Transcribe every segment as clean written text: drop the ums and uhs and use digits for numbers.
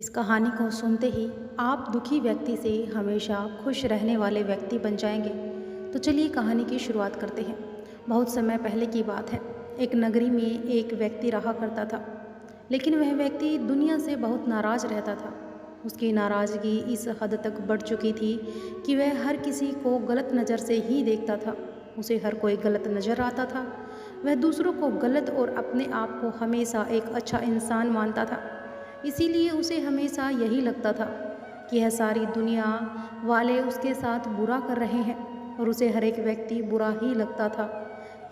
इस कहानी को सुनते ही आप दुखी व्यक्ति से हमेशा खुश रहने वाले व्यक्ति बन जाएंगे। तो चलिए कहानी की शुरुआत करते हैं। बहुत समय पहले की बात है। एक नगरी में एक व्यक्ति रहा करता था, लेकिन वह व्यक्ति दुनिया से बहुत नाराज़ रहता था। उसकी नाराज़गी इस हद तक बढ़ चुकी थी कि वह हर किसी को गलत नज़र से ही देखता था। उसे हर कोई गलत नज़र आता था। वह दूसरों को गलत और अपने आप को हमेशा एक अच्छा इंसान मानता था। इसीलिए उसे हमेशा यही लगता था कि यह सारी दुनिया वाले उसके साथ बुरा कर रहे हैं और उसे हर एक व्यक्ति बुरा ही लगता था।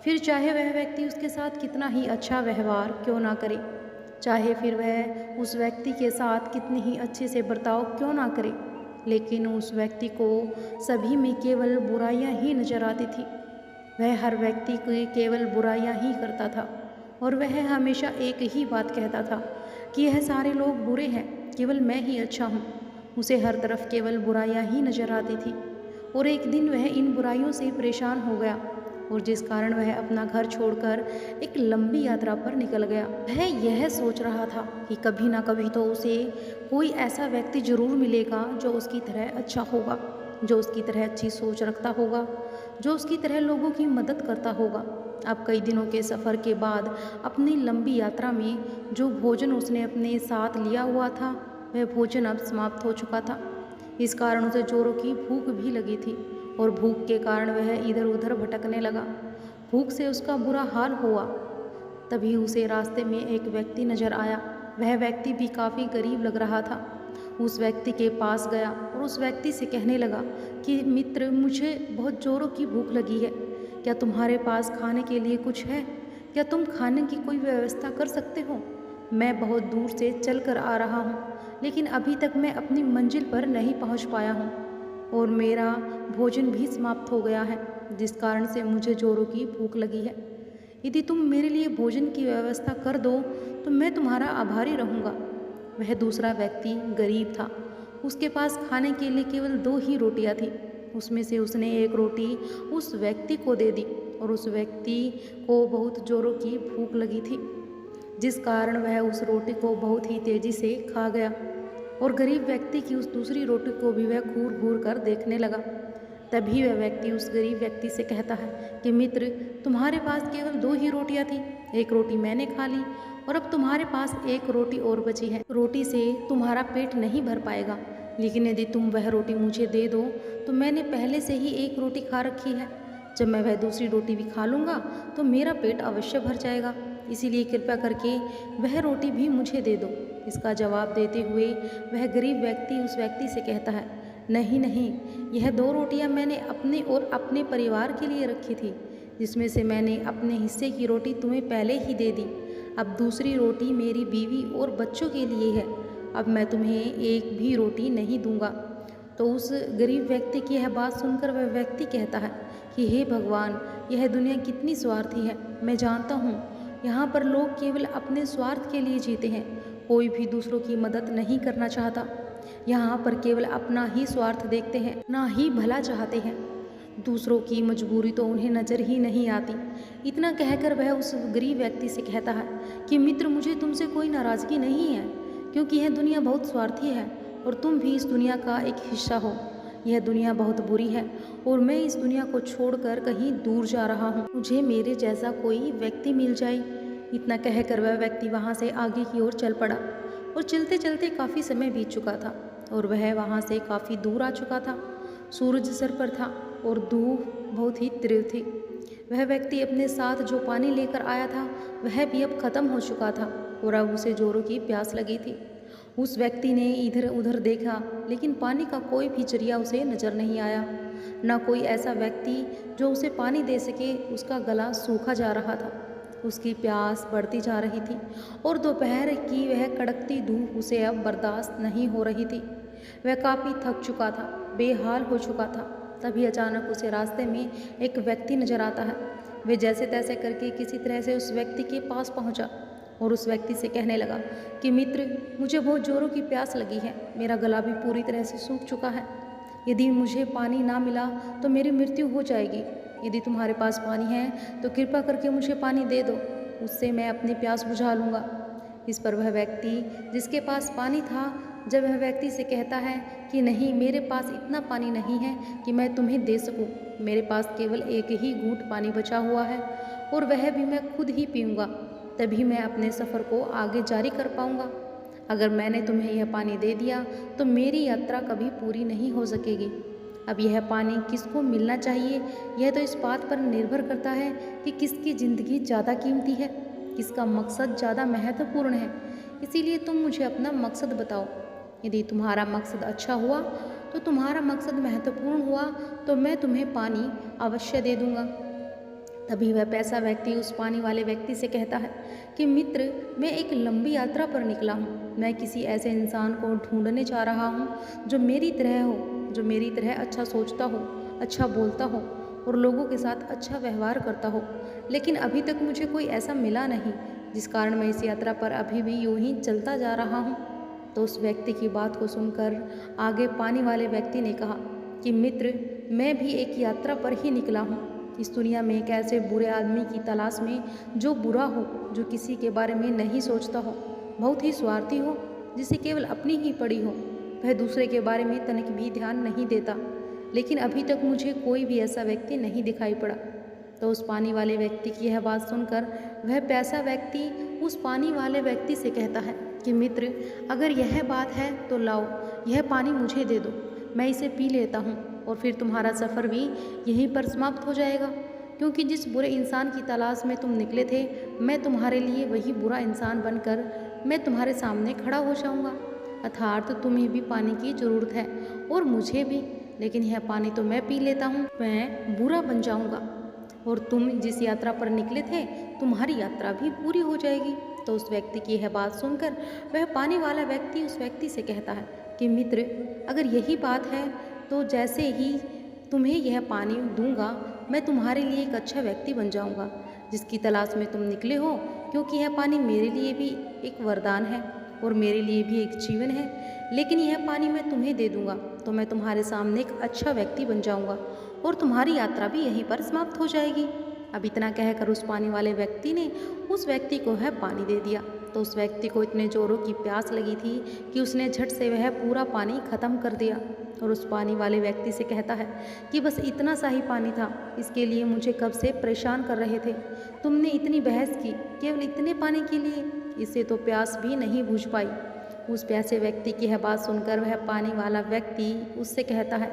फिर चाहे वह व्यक्ति उसके साथ कितना ही अच्छा व्यवहार क्यों ना करे, चाहे फिर वह उस व्यक्ति के साथ कितनी ही अच्छे से बर्ताव क्यों ना करे, लेकिन उस व्यक्ति को सभी में केवल बुराइयां ही नजर आती थी। वह हर व्यक्ति की केवल बुराइयां ही करता था और वह हमेशा एक ही बात कहता था कि यह सारे लोग बुरे हैं, केवल मैं ही अच्छा हूँ। उसे हर तरफ केवल बुराइयां ही नजर आती थी और एक दिन वह इन बुराइयों से परेशान हो गया और जिस कारण वह अपना घर छोड़कर एक लंबी यात्रा पर निकल गया। वह यह सोच रहा था कि कभी ना कभी तो उसे कोई ऐसा व्यक्ति जरूर मिलेगा जो उसकी तरह अच्छा होगा, जो उसकी तरह अच्छी सोच रखता होगा, जो उसकी तरह लोगों की मदद करता होगा। अब कई दिनों के सफ़र के बाद अपनी लंबी यात्रा में जो भोजन उसने अपने साथ लिया हुआ था, वह भोजन अब समाप्त हो चुका था। इस कारण उसे जोरों की भूख भी लगी थी और भूख के कारण वह इधर उधर भटकने लगा। भूख से उसका बुरा हाल हुआ। तभी उसे रास्ते में एक व्यक्ति नजर आया। वह व्यक्ति भी काफ़ी गरीब लग रहा था। उस व्यक्ति के पास गया और उस व्यक्ति से कहने लगा कि मित्र, मुझे बहुत जोरों की भूख लगी है। क्या तुम्हारे पास खाने के लिए कुछ है? क्या तुम खाने की कोई व्यवस्था कर सकते हो? मैं बहुत दूर से चल कर आ रहा हूँ, लेकिन अभी तक मैं अपनी मंजिल पर नहीं पहुँच पाया हूँ और मेरा भोजन भी समाप्त हो गया है, जिस कारण से मुझे जोरों की भूख लगी है। यदि तुम मेरे लिए भोजन की व्यवस्था कर दो तो मैं तुम्हारा आभारी रहूँगा। वह दूसरा व्यक्ति गरीब था। उसके पास खाने के लिए केवल 2 ही रोटियां थी। उसमें से उसने एक रोटी उस व्यक्ति को दे दी और उस व्यक्ति को बहुत जोरों की भूख लगी थी, जिस कारण वह उस रोटी को बहुत ही तेजी से खा गया और गरीब व्यक्ति की उस दूसरी रोटी को भी वह घूर घूर कर देखने लगा। तभी वह व्यक्ति उस गरीब व्यक्ति से कहता है कि मित्र, तुम्हारे पास केवल 2 ही रोटियां थी, एक रोटी मैंने खा ली और अब तुम्हारे पास एक रोटी और बची है। रोटी से तुम्हारा पेट नहीं भर पाएगा, लेकिन यदि तुम वह रोटी मुझे दे दो तो मैंने पहले से ही एक रोटी खा रखी है। जब मैं वह दूसरी रोटी भी खा लूँगा तो मेरा पेट अवश्य भर जाएगा, इसीलिए कृपया करके वह रोटी भी मुझे दे दो। इसका जवाब देते हुए वह गरीब व्यक्ति उस व्यक्ति से कहता है, नहीं नहीं, यह 2 रोटियां मैंने अपने और अपने परिवार के लिए रखी थी, जिसमें से मैंने अपने हिस्से की रोटी तुम्हें पहले ही दे दी। अब दूसरी रोटी मेरी बीवी और बच्चों के लिए है। अब मैं तुम्हें एक भी रोटी नहीं दूंगा। तो उस गरीब व्यक्ति की यह बात सुनकर वह व्यक्ति कहता है कि हे भगवान, यह दुनिया कितनी स्वार्थी है। मैं जानता हूँ यहाँ पर लोग केवल अपने स्वार्थ के लिए जीते हैं, कोई भी दूसरों की मदद नहीं करना चाहता। यहाँ पर केवल अपना ही स्वार्थ देखते हैं, ना ही भला चाहते हैं। दूसरों की मजबूरी तो उन्हें नज़र ही नहीं आती। इतना कहकर वह उस गरीब व्यक्ति से कहता है कि मित्र, मुझे तुमसे कोई नाराज़गी नहीं है, क्योंकि यह दुनिया बहुत स्वार्थी है और तुम भी इस दुनिया का एक हिस्सा हो। यह दुनिया बहुत बुरी है और मैं इस दुनिया को छोड़कर कहीं दूर जा रहा हूँ। मुझे मेरे जैसा कोई व्यक्ति मिल जाए। इतना कहकर वह व्यक्ति वहाँ से आगे की ओर चल पड़ा और चलते चलते काफ़ी समय बीत चुका था और वह वहाँ से काफ़ी दूर आ चुका था। सूरज सर पर था और धूप बहुत ही तीव्र थी। वह व्यक्ति अपने साथ जो पानी लेकर आया था वह भी अब खत्म हो चुका था और अब उसे जोरों की प्यास लगी थी। उस व्यक्ति ने इधर उधर देखा, लेकिन पानी का कोई भी जरिया उसे नजर नहीं आया। न कोई ऐसा व्यक्ति जो उसे पानी दे सके। उसका गला सूखा जा रहा था, उसकी प्यास बढ़ती जा रही थी और दोपहर की वह कड़कती धूप उसे अब बर्दाश्त नहीं हो रही थी। वह काफ़ी थक चुका था, बेहाल हो चुका था। तभी अचानक उसे रास्ते में एक व्यक्ति नजर आता है। वे जैसे तैसे करके किसी तरह से उस व्यक्ति के पास पहुंचा और उस व्यक्ति से कहने लगा कि मित्र, मुझे बहुत जोरों की प्यास लगी है, मेरा गला भी पूरी तरह से सूख चुका है। यदि मुझे पानी ना मिला तो मेरी मृत्यु हो जाएगी। यदि तुम्हारे पास पानी है तो कृपया करके मुझे पानी दे दो, उससे मैं अपनी प्यास बुझा लूँगा। इस पर वह व्यक्ति जिसके पास पानी था जब वह व्यक्ति से कहता है कि नहीं, मेरे पास इतना पानी नहीं है कि मैं तुम्हें दे सकूं, मेरे पास केवल एक ही घूंट पानी बचा हुआ है और वह भी मैं खुद ही पीऊँगा, तभी मैं अपने सफ़र को आगे जारी कर पाऊँगा। अगर मैंने तुम्हें यह पानी दे दिया तो मेरी यात्रा कभी पूरी नहीं हो सकेगी। अब यह पानी किसको मिलना चाहिए, यह तो इस बात पर निर्भर करता है कि किसकी ज़िंदगी ज़्यादा कीमती है, किसका मकसद ज़्यादा महत्वपूर्ण है। इसीलिए तुम मुझे अपना मकसद बताओ। यदि तुम्हारा मकसद अच्छा हुआ तो तुम्हारा मकसद महत्वपूर्ण हुआ तो मैं तुम्हें पानी अवश्य दे दूँगा। तभी वह पैसा व्यक्ति उस पानी वाले व्यक्ति से कहता है कि मित्र, मैं एक लंबी यात्रा पर निकला हूँ। मैं किसी ऐसे इंसान को ढूंढने जा रहा हूँ जो मेरी तरह हो, जो मेरी तरह अच्छा सोचता हो, अच्छा बोलता हो और लोगों के साथ अच्छा व्यवहार करता हो। लेकिन अभी तक मुझे कोई ऐसा मिला नहीं, जिस कारण मैं इस यात्रा पर अभी भी यूं ही चलता जा रहा हूँ। तो उस व्यक्ति की बात को सुनकर आगे पानी वाले व्यक्ति ने कहा कि मित्र, मैं भी एक यात्रा पर ही निकला हूँ। इस दुनिया में एक ऐसे बुरे आदमी की तलाश में जो बुरा हो, जो किसी के बारे में नहीं सोचता हो, बहुत ही स्वार्थी हो, जिसे केवल अपनी ही पड़ी हो, वह दूसरे के बारे में तनिक भी ध्यान नहीं देता। लेकिन अभी तक मुझे कोई भी ऐसा व्यक्ति नहीं दिखाई पड़ा। तो उस पानी वाले व्यक्ति की यह बात सुनकर वह पैसा व्यक्ति उस पानी वाले व्यक्ति से कहता है कि मित्र, अगर यह बात है तो लाओ, यह पानी मुझे दे दो, मैं इसे पी लेता हूँ और फिर तुम्हारा सफ़र भी यहीं पर समाप्त हो जाएगा। क्योंकि जिस बुरे इंसान की तलाश में तुम निकले थे, मैं तुम्हारे लिए वही बुरा इंसान बनकर मैं तुम्हारे सामने खड़ा हो जाऊँगा। अर्थात तुम्हें भी पानी की ज़रूरत है और मुझे भी, लेकिन यह पानी तो मैं पी लेता हूँ, मैं बुरा बन जाऊँगा और तुम जिस यात्रा पर निकले थे, तुम्हारी यात्रा भी पूरी हो जाएगी। तो उस व्यक्ति की यह बात सुनकर वह पानी वाला व्यक्ति उस व्यक्ति से कहता है कि मित्र, अगर यही बात है तो जैसे ही तुम्हें यह पानी दूंगा, मैं तुम्हारे लिए एक अच्छा व्यक्ति बन जाऊंगा जिसकी तलाश में तुम निकले हो। क्योंकि यह पानी मेरे लिए भी एक वरदान है और मेरे लिए भी एक जीवन है। लेकिन यह पानी मैं तुम्हें दे दूंगा तो मैं तुम्हारे सामने एक अच्छा व्यक्ति बन जाऊंगा और तुम्हारी यात्रा भी यहीं पर समाप्त हो जाएगी। अब इतना कहकर उस पानी वाले व्यक्ति ने उस व्यक्ति को वह पानी दे दिया। तो उस व्यक्ति को इतने जोरों की प्यास लगी थी कि उसने झट से वह पूरा पानी खत्म कर दिया और उस पानी वाले व्यक्ति से कहता है कि बस इतना सा ही पानी था, इसके लिए मुझे कब से परेशान कर रहे थे। तुमने इतनी बहस की केवल इतने पानी के लिए, इससे तो प्यास भी नहीं बुझ पाई। उस प्यासे व्यक्ति की यह बात सुनकर वह पानी वाला व्यक्ति उससे कहता है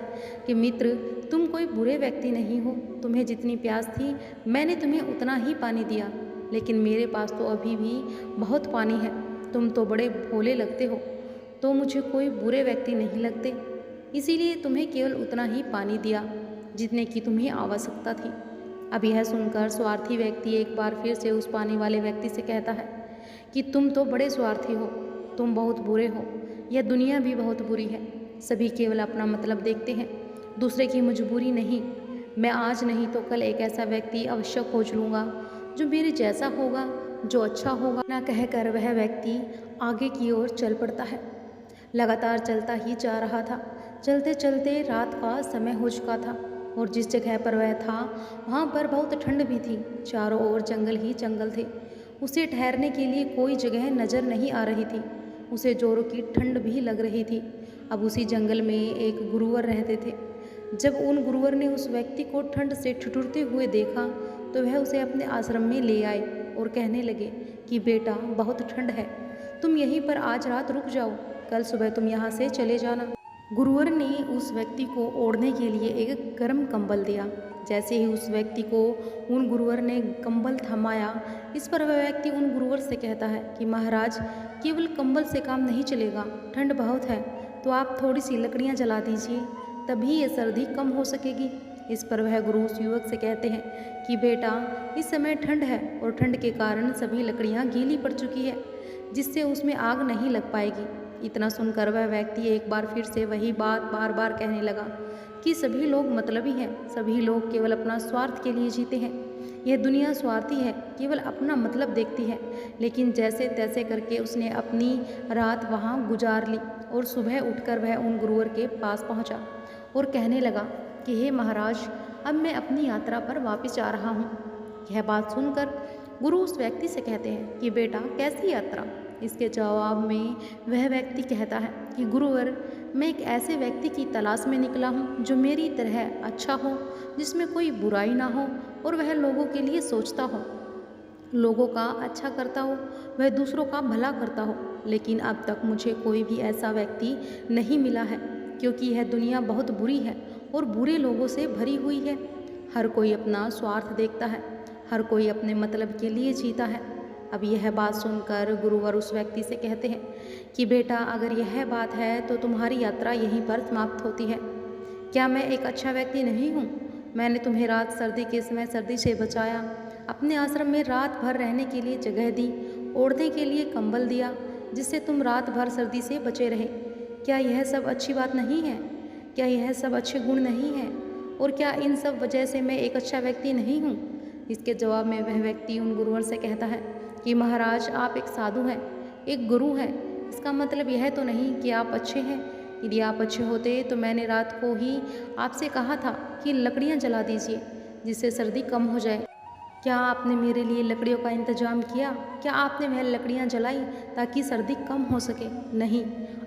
कि मित्र, तुम कोई बुरे व्यक्ति नहीं हो, तुम्हें जितनी प्यास थी मैंने तुम्हें उतना ही पानी दिया, लेकिन मेरे पास तो अभी भी बहुत पानी है। तुम तो बड़े भोले लगते हो, तो मुझे कोई बुरे व्यक्ति नहीं लगते, इसीलिए तुम्हें केवल उतना ही पानी दिया जितने की तुम्हें आवश्यकता थी। अब यह सुनकर स्वार्थी व्यक्ति एक बार फिर से उस पानी वाले व्यक्ति से कहता है कि तुम तो बड़े स्वार्थी हो, तुम बहुत बुरे हो, यह दुनिया भी बहुत बुरी है। सभी केवल अपना मतलब देखते हैं, दूसरे की मजबूरी नहीं। मैं आज नहीं तो कल एक ऐसा व्यक्ति अवश्य खोज लूँगा जो मेरे जैसा होगा, जो अच्छा होगा। ना कहकर वह व्यक्ति आगे की ओर चल पड़ता है। लगातार चलता ही जा रहा था। चलते चलते रात का समय हो चुका था और जिस जगह पर वह था वहाँ पर बहुत ठंड भी थी। चारों ओर जंगल ही जंगल थे। उसे ठहरने के लिए कोई जगह नज़र नहीं आ रही थी। उसे जोरों की ठंड भी लग रही थी। अब उसी जंगल में एक गुरुवर रहते थे। जब उन गुरुवर ने उस व्यक्ति को ठंड से ठिठुरते हुए देखा तो वह उसे अपने आश्रम में ले आए और कहने लगे कि बेटा, बहुत ठंड है, तुम यहीं पर आज रात रुक जाओ, कल सुबह तुम यहाँ से चले जाना। गुरुवर ने उस व्यक्ति को ओढ़ने के लिए एक गर्म कंबल दिया। जैसे ही उस व्यक्ति को उन गुरुवर ने कंबल थमाया, इस पर वह व्यक्ति उन गुरुवर से कहता है कि महाराज, केवल कंबल से काम नहीं चलेगा, ठंड बहुत है, तो आप थोड़ी सी लकड़ियाँ जला दीजिए, तभी ये सर्दी कम हो सकेगी। इस पर वह गुरु उस युवक से कहते हैं कि बेटा, इस समय ठंड है और ठंड के कारण सभी लकड़ियाँ गीली पड़ चुकी है, जिससे उसमें आग नहीं लग पाएगी। इतना सुनकर वह व्यक्ति एक बार फिर से वही बात बार बार कहने लगा कि सभी लोग मतलबी हैं, सभी लोग केवल अपना स्वार्थ के लिए जीते हैं। यह दुनिया स्वार्थी है, केवल अपना मतलब देखती है। लेकिन जैसे तैसे करके उसने अपनी रात वहाँ गुजार ली और सुबह उठकर वह उन गुरुवर के पास पहुँचा और कहने लगा कि हे महाराज, अब मैं अपनी यात्रा पर वापस जा रहा हूँ। यह बात सुनकर गुरु उस व्यक्ति से कहते हैं कि बेटा, कैसी यात्रा, इसके जवाब में वह व्यक्ति कहता है कि गुरुवर, मैं एक ऐसे व्यक्ति की तलाश में निकला हूँ जो मेरी तरह अच्छा हो, जिसमें कोई बुराई ना हो और वह लोगों के लिए सोचता हो, लोगों का अच्छा करता हो, वह दूसरों का भला करता हो। लेकिन अब तक मुझे कोई भी ऐसा व्यक्ति नहीं मिला है, क्योंकि यह दुनिया बहुत बुरी है और बुरे लोगों से भरी हुई है। हर कोई अपना स्वार्थ देखता है, हर कोई अपने मतलब के लिए जीता है। अब यह बात सुनकर गुरुवर उस व्यक्ति से कहते हैं कि बेटा, अगर यह बात है तो तुम्हारी यात्रा यहीं पर समाप्त होती है। क्या मैं एक अच्छा व्यक्ति नहीं हूँ? मैंने तुम्हें रात सर्दी के समय सर्दी से बचाया, अपने आश्रम में रात भर रहने के लिए जगह दी, ओढ़ने के लिए कंबल दिया, जिससे तुम रात भर सर्दी से बचे रहे। क्या यह सब अच्छी बात नहीं है? क्या यह सब अच्छे गुण नहीं हैं? और क्या इन सब वजह से मैं एक अच्छा व्यक्ति नहीं हूँ? इसके जवाब में वह व्यक्ति उन गुरुवर से कहता है कि महाराज, आप एक साधु हैं, एक गुरु हैं। इसका मतलब यह तो नहीं कि आप अच्छे हैं। यदि आप अच्छे होते तो मैंने रात को ही आपसे कहा था कि लकड़ियाँ जला दीजिए, जिससे सर्दी कम हो जाए। क्या आपने मेरे लिए लकड़ियों का इंतजाम किया? क्या आपने वह लकड़ियाँ जलाई ताकि सर्दी कम हो सके? नहीं,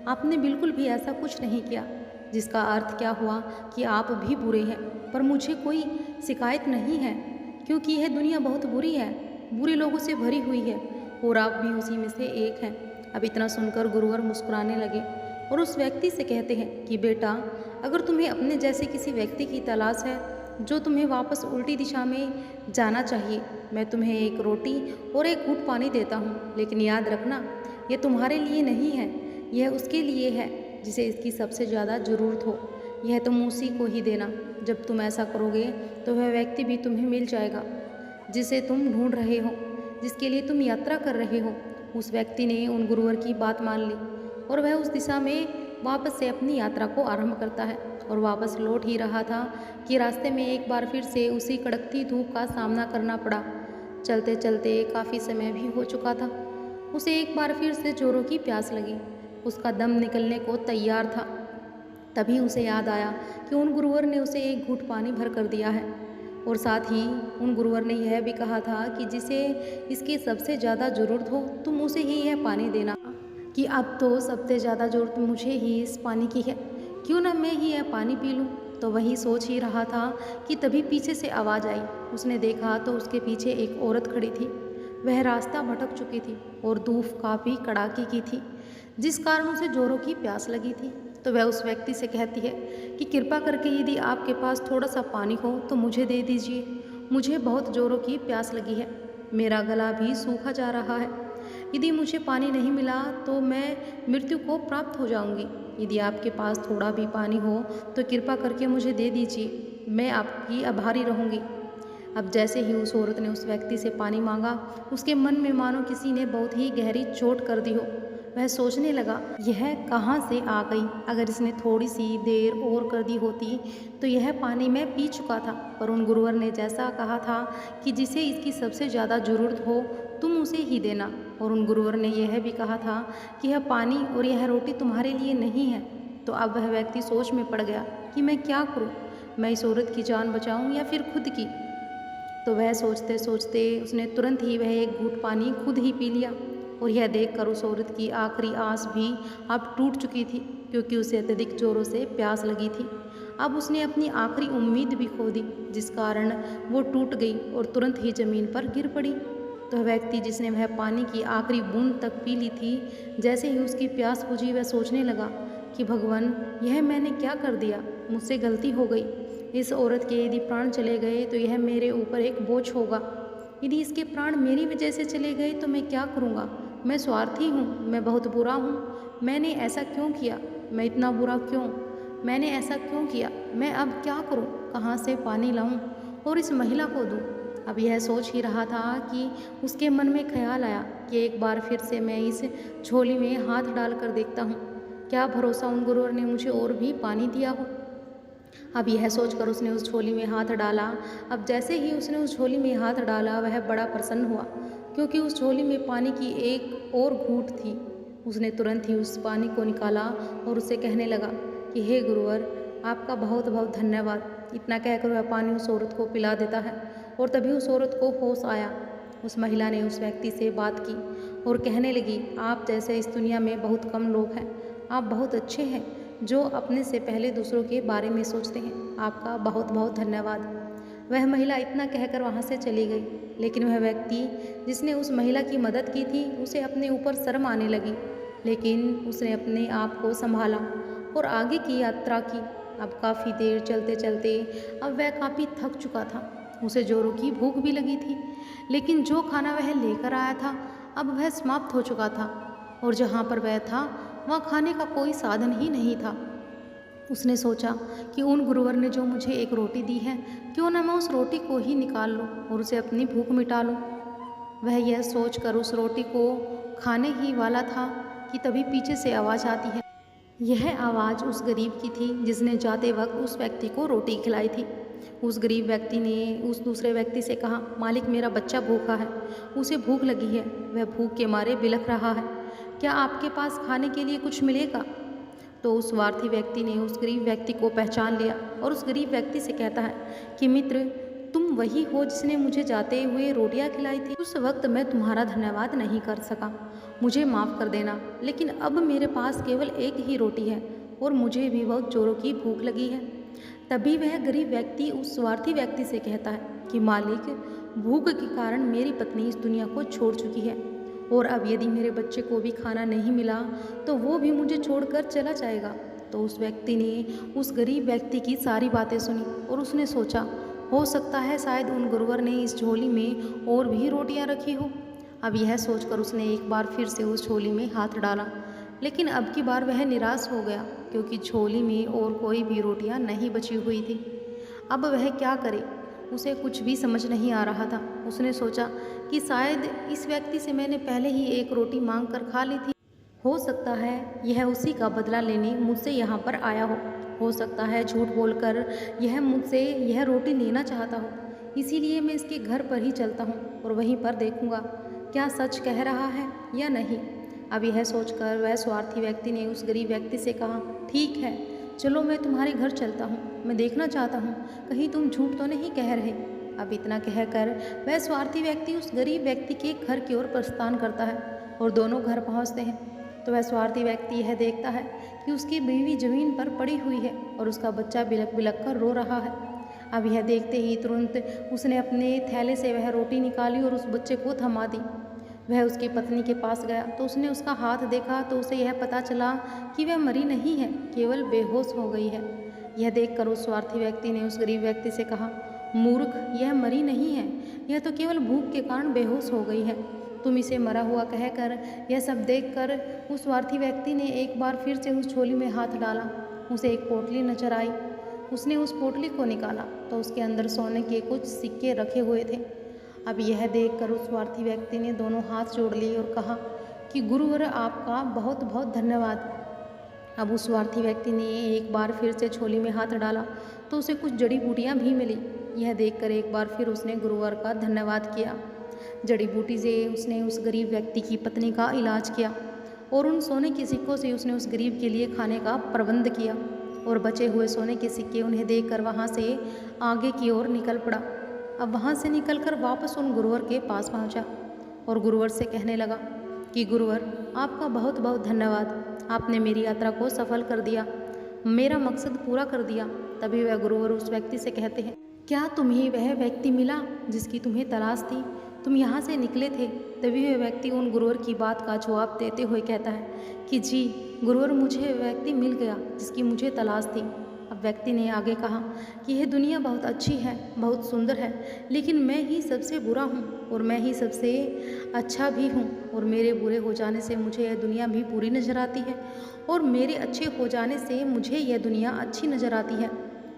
आपने बिल्कुल भी ऐसा कुछ नहीं किया। जिसका अर्थ क्या हुआ कि आप भी बुरे हैं, पर मुझे कोई शिकायत नहीं है, क्योंकि यह दुनिया बहुत बुरी है, बुरे लोगों से भरी हुई है और आप भी उसी में से एक हैं। अब इतना सुनकर गुरुवर मुस्कुराने लगे और उस व्यक्ति से कहते हैं कि बेटा, अगर तुम्हें अपने जैसे किसी व्यक्ति की तलाश है जो तुम्हें वापस उल्टी दिशा में जाना चाहिए, मैं तुम्हें एक रोटी और एक घूंट पानी देता हूँ। लेकिन याद रखना, यह तुम्हारे लिए नहीं है, यह उसके लिए है जिसे इसकी सबसे ज़्यादा ज़रूरत हो। यह तुम उसी को ही देना। जब तुम ऐसा करोगे तो वह व्यक्ति भी तुम्हें मिल जाएगा जिसे तुम ढूंढ रहे हो, जिसके लिए तुम यात्रा कर रहे हो। उस व्यक्ति ने उन गुरुवर की बात मान ली और वह उस दिशा में वापस से अपनी यात्रा को आरंभ करता है और वापस लौट ही रहा था कि रास्ते में एक बार फिर से उसी कड़कती धूप का सामना करना पड़ा। चलते चलते काफ़ी समय भी हो चुका था। उसे एक बार फिर से जोरों की प्यास लगी, उसका दम निकलने को तैयार था। तभी उसे याद आया कि उन गुरुवर ने उसे एक घूंट पानी भर कर दिया है और साथ ही उन गुरुवर ने यह भी कहा था कि जिसे इसकी सबसे ज़्यादा ज़रूरत हो तुम उसे ही यह पानी देना, कि अब तो सबसे ज़्यादा ज़रूरत मुझे ही इस पानी की है, क्यों ना मैं ही यह पानी पी लूँ। तो वही सोच ही रहा था कि तभी पीछे से आवाज़ आई। उसने देखा तो उसके पीछे एक औरत खड़ी थी। वह रास्ता भटक चुकी थी और धूप काफ़ी कड़ाके की थी, जिस कारण उसे जोरों की प्यास लगी थी। तो वह उस व्यक्ति से कहती है कि कृपा करके यदि आपके पास थोड़ा सा पानी हो तो मुझे दे दीजिए, मुझे बहुत जोरों की प्यास लगी है, मेरा गला भी सूखा जा रहा है। यदि मुझे पानी नहीं मिला तो मैं मृत्यु को प्राप्त हो जाऊंगी। यदि आपके पास थोड़ा भी पानी हो तो कृपा करके मुझे दे दीजिए, मैं आपकी आभारी रहूंगी। अब जैसे ही उस औरत ने उस व्यक्ति से पानी मांगा, उसके मन में मानो किसी ने बहुत ही गहरी चोट कर दी हो। वह सोचने लगा, यह कहाँ से आ गई? अगर इसने थोड़ी सी देर और कर दी होती तो यह पानी मैं पी चुका था। पर उन गुरुवर ने जैसा कहा था कि जिसे इसकी सबसे ज़्यादा ज़रूरत हो तुम उसे ही देना, और उन गुरुवर ने यह भी कहा था कि यह पानी और यह रोटी तुम्हारे लिए नहीं है। तो अब वह व्यक्ति सोच में पड़ गया कि मैं क्या करूं, मैं इस औरत की जान बचाऊं या फिर खुद की। तो वह सोचते सोचते उसने तुरंत ही वह एक घूंट पानी खुद ही पी लिया और यह देखकर उस औरत की आखिरी आस भी अब टूट चुकी थी, क्योंकि उसे अत्यधिक जोरों से प्यास लगी थी। अब उसने अपनी आखिरी उम्मीद भी खो दी, जिस कारण वो टूट गई और तुरंत ही ज़मीन पर गिर पड़ी। तो वह व्यक्ति जिसने वह पानी की आखिरी बूंद तक पी ली थी, जैसे ही उसकी प्यास बुझी वह सोचने लगा कि भगवान, यह मैंने क्या कर दिया, मुझसे गलती हो गई। इस औरत के यदि प्राण चले गए तो यह मेरे ऊपर एक बोझ होगा। यदि इसके प्राण मेरी वजह से चले गए तो मैं क्या करूँगा? मैं स्वार्थी हूँ, मैं बहुत बुरा हूँ। मैंने ऐसा क्यों किया? मैं इतना बुरा क्यों? मैंने ऐसा क्यों किया? मैं अब क्या करूँ? कहाँ से पानी लाऊं और इस महिला को दूँ? अब यह सोच ही रहा था कि उसके मन में ख्याल आया कि एक बार फिर से मैं इस झोली में हाथ डाल कर देखता हूँ, क्या भरोसा उन गुरुवर ने मुझे और भी पानी दिया हो। अब यह सोचकर उसने उस झोली में हाथ डाला। अब जैसे ही उसने उस झोली में हाथ डाला वह बड़ा प्रसन्न हुआ, क्योंकि उस झोली में पानी की एक और घूंट थी। उसने तुरंत ही उस पानी को निकाला और उसे कहने लगा कि हे गुरुवर, आपका बहुत बहुत धन्यवाद। इतना कहकर वह पानी उस औरत को पिला देता है और तभी उस औरत को होश आया। उस महिला ने उस व्यक्ति से बात की और कहने लगी, आप जैसे इस दुनिया में बहुत कम लोग हैं। आप बहुत अच्छे हैं जो अपने से पहले दूसरों के बारे में सोचते हैं। आपका बहुत बहुत धन्यवाद। वह महिला इतना कहकर वहाँ से चली गई, लेकिन वह व्यक्ति जिसने उस महिला की मदद की थी उसे अपने ऊपर शर्म आने लगी, लेकिन उसने अपने आप को संभाला और आगे की यात्रा की। अब काफ़ी देर चलते चलते अब वह काफ़ी थक चुका था। उसे जोरों की भूख भी लगी थी, लेकिन जो खाना वह लेकर आया था अब वह समाप्त हो चुका था और जहाँ पर वह था वहाँ खाने का कोई साधन ही नहीं था। उसने सोचा कि उन गुरुवर ने जो मुझे एक रोटी दी है, क्यों न मैं उस रोटी को ही निकाल लूँ और उसे अपनी भूख मिटा लूँ। वह यह सोचकर उस रोटी को खाने ही वाला था कि तभी पीछे से आवाज़ आती है। यह आवाज़ उस गरीब की थी जिसने जाते वक्त उस व्यक्ति को रोटी खिलाई थी। उस गरीब व्यक्ति ने उस दूसरे व्यक्ति से कहा, मालिक मेरा बच्चा भूखा है, उसे भूख लगी है, वह भूख के मारे बिलख रहा है, क्या आपके पास खाने के लिए कुछ मिलेगा? तो उस स्वार्थी व्यक्ति ने उस गरीब व्यक्ति को पहचान लिया और उस गरीब व्यक्ति से कहता है कि मित्र, तुम वही हो जिसने मुझे जाते हुए रोटियां खिलाई थी। उस वक्त मैं तुम्हारा धन्यवाद नहीं कर सका, मुझे माफ़ कर देना, लेकिन अब मेरे पास केवल एक ही रोटी है और मुझे भी बहुत जोरों की भूख लगी है। तभी वह गरीब व्यक्ति उस स्वार्थी व्यक्ति से कहता है कि मालिक, भूख के कारण मेरी पत्नी इस दुनिया को छोड़ चुकी है और अब यदि मेरे बच्चे को भी खाना नहीं मिला तो वो भी मुझे छोड़कर चला जाएगा। तो उस व्यक्ति ने उस गरीब व्यक्ति की सारी बातें सुनी और उसने सोचा, हो सकता है शायद उन गुरुवर ने इस झोली में और भी रोटियां रखी हो। अब यह सोचकर उसने एक बार फिर से उस झोली में हाथ डाला, लेकिन अब की बार वह निराश हो गया क्योंकि झोली में और कोई भी रोटियां नहीं बची हुई थी। अब वह क्या करे, उसे कुछ भी समझ नहीं आ रहा था। उसने सोचा कि शायद इस व्यक्ति से मैंने पहले ही एक रोटी मांग कर खा ली थी। हो सकता है यह उसी का बदला लेने मुझसे यहाँ पर आया हो सकता है झूठ बोलकर यह मुझसे यह रोटी लेना चाहता हो, इसीलिए मैं इसके घर पर ही चलता हूँ और वहीं पर देखूँगा क्या सच कह रहा है या नहीं। अब यह सोचकर वह स्वार्थी व्यक्ति ने उस गरीब व्यक्ति से कहा, ठीक है, चलो मैं तुम्हारे घर चलता हूँ, मैं देखना चाहता हूँ कहीं तुम झूठ तो नहीं कह रहे। अब इतना कहकर वह स्वार्थी व्यक्ति उस गरीब व्यक्ति के घर की ओर प्रस्थान करता है और दोनों घर पहुँचते हैं तो वह स्वार्थी व्यक्ति यह देखता है कि उसकी बीवी जमीन पर पड़ी हुई है और उसका बच्चा बिलख बिलख कर रो रहा है। अब यह देखते ही तुरंत उसने अपने थैले से वह रोटी निकाली और उस बच्चे को थमा दी। वह उसकी पत्नी के पास गया तो उसने उसका हाथ देखा तो उसे यह पता चला कि वह मरी नहीं है, केवल बेहोश हो गई है। यह देखकर उस स्वार्थी व्यक्ति ने उस गरीब व्यक्ति से कहा, मूर्ख, यह मरी नहीं है, यह तो केवल भूख के कारण बेहोश हो गई है। तुम इसे मरा हुआ कहकर यह सब देखकर उस स्वार्थी व्यक्ति ने एक बार फिर से उस झोली में हाथ डाला। उसे एक पोटली नजर आई। उसने उस पोटली को निकाला तो उसके अंदर सोने के कुछ सिक्के रखे हुए थे। अब यह देखकर उस स्वार्थी व्यक्ति ने दोनों हाथ जोड़ लिए और कहा कि गुरुवर, आपका बहुत बहुत धन्यवाद। अब उस स्वार्थी व्यक्ति ने एक बार फिर से झोली में हाथ डाला तो उसे कुछ जड़ी बूटियाँ भी मिली। यह देखकर एक बार फिर उसने गुरुवर का धन्यवाद किया। जड़ी बूटी से उसने उस गरीब व्यक्ति की पत्नी का इलाज किया और उन सोने के सिक्कों से उसने उस गरीब के लिए खाने का प्रबंध किया और बचे हुए सोने के सिक्के उन्हें देखकर वहाँ से आगे की ओर निकल पड़ा। अब वहाँ से निकलकर वापस उन गुरुवर के पास पहुँचा और गुरुवर से कहने लगा कि गुरुवर, आपका बहुत बहुत धन्यवाद, आपने मेरी यात्रा को सफल कर दिया, मेरा मकसद पूरा कर दिया। तभी वह गुरुवर उस व्यक्ति से कहते हैं, क्या तुम्हें वह व्यक्ति मिला जिसकी तुम्हें तलाश थी? तुम यहाँ से निकले थे? तभी वह व्यक्ति उन गुरुवर की बात का जवाब देते हुए कहता है कि जी गुरुवर, मुझे व्यक्ति मिल गया जिसकी मुझे तलाश थी। अब व्यक्ति ने आगे कहा कि यह दुनिया बहुत अच्छी है, बहुत सुंदर है, लेकिन मैं ही सबसे बुरा हूँ और मैं ही सबसे अच्छा भी हूँ और मेरे बुरे हो जाने से मुझे यह दुनिया भी बुरी नज़र आती है और मेरे अच्छे हो जाने से मुझे यह दुनिया अच्छी नज़र आती है।